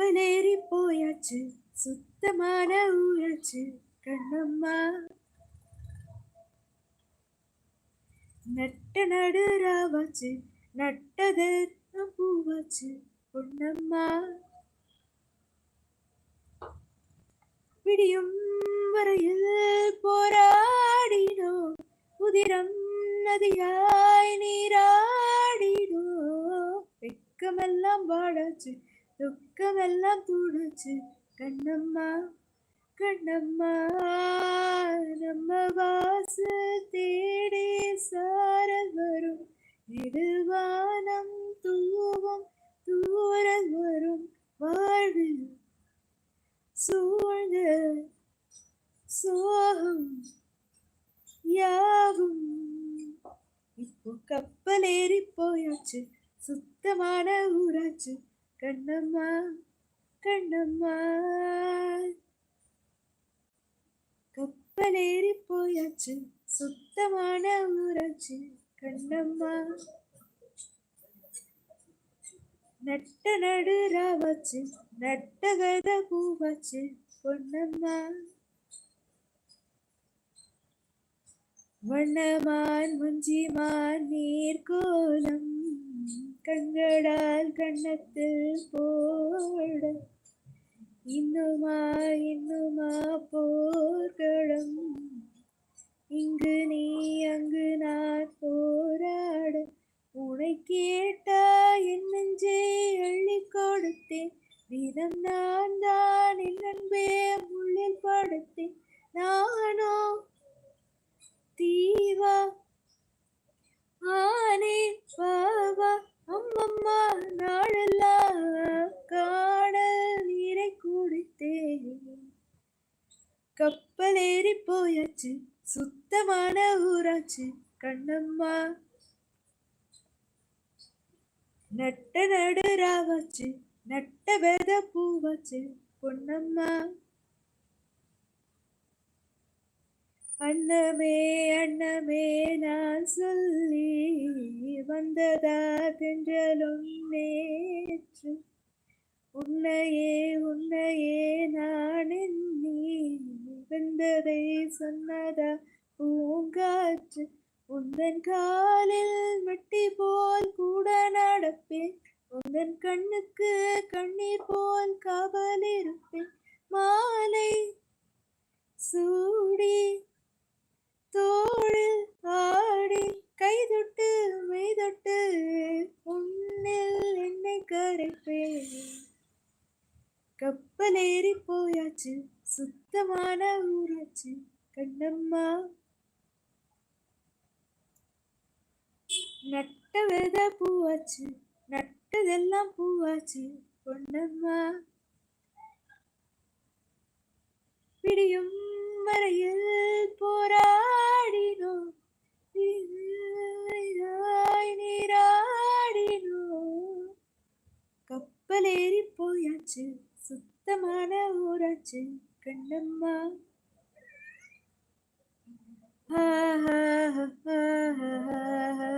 கப்பலேறி போயாச்சு, சுத்தமான ஊராச்சு கண்ணம்மா. நட்ட நடுராவாச்சு, நட்டது பூவாச்சு பொன்னம்மா. விடியும் வரையில் போராடினோ, உதிரம் நதியாய் நீராடினோ. வெக்கமெல்லாம் வாடாச்சு, துக்கமெல்லாம் தூடாச்சு கண்ணம்மா. கண்ணம்மா நம்ம வாசல் தேடி சாரல் வரும், நெடுவானம் தூவும் தூரல் வரும். வாழ்வில் சூழ்ந்த சோகம் யாவும் இப்போ கப்பலேறி போயாச்சு, சுத்தமான ஊராச்சு கண்ணம்மா. கண்ணம்மா கப்பலேறி போயாச்சு, சுத்தமான ஊராச்சு கண்ணம்மா. நட்ட நடுராவாச்சு, நட்டகத பூவாச்சு பொன்னம்மா. வண்ணமான் முஞ்சிமான் நீர்கோலம், கண்களால் கண்ணத்தில் போட. இன்னுமா இன்னுமா போர்க்களம், இங்கு நீ அங்கு நான் போராட. உனை கேட்டா என் நெஞ்சை அள்ளி கொடுத்தேன், வீதம் நான் தான் என் அன்பே உள்ளில் படுத்தேன். நானோ தீவா ஆனே பாவா, அம்மம்மா நாளெல்லாம் காணல் நீரை குடித்தேன். கப்பலேறி போயாச்சு, சுத்தமான ஊராச்சு கண்ணம்மா. நட்ட நடுராவாச்சு, நட்ட வெத பூவாச்சு பொன்னம்மா. அன்னமே அன்னமே நான் சொல்லி வந்ததா தென்றலும் நேற்று. உன்னையே உன்னையே நான் எண்ணி வெந்ததை சொன்னதா பூங்காற்று. உந்தன் காலில் மெட்டி போல் கூட நடப்பேன், உந்தன் கண்ணுக்கு கண்ணீர் போல் காவல் இருப்பேன். மாலை சூடி தோளில் ஆடி, கைதொட்டு மெய்தொட்டு உன்னில் என்னை கரைப்பேன். கப்பலேறி போயாச்சு, சுத்தமான ஊராச்சு கண்ணம்மா. நட்ட வித பூவாச்சு, நட்டதெல்லாம் பூவாச்சு பொன்னம்மா. விடியும் வரையில் போராடினோ, நீராடினோ. கப்பலேறி போயாச்சு, சுத்தமான ஊராச்சு கண்ணம்மா. ஆஹா ஆஹா ஆஹா.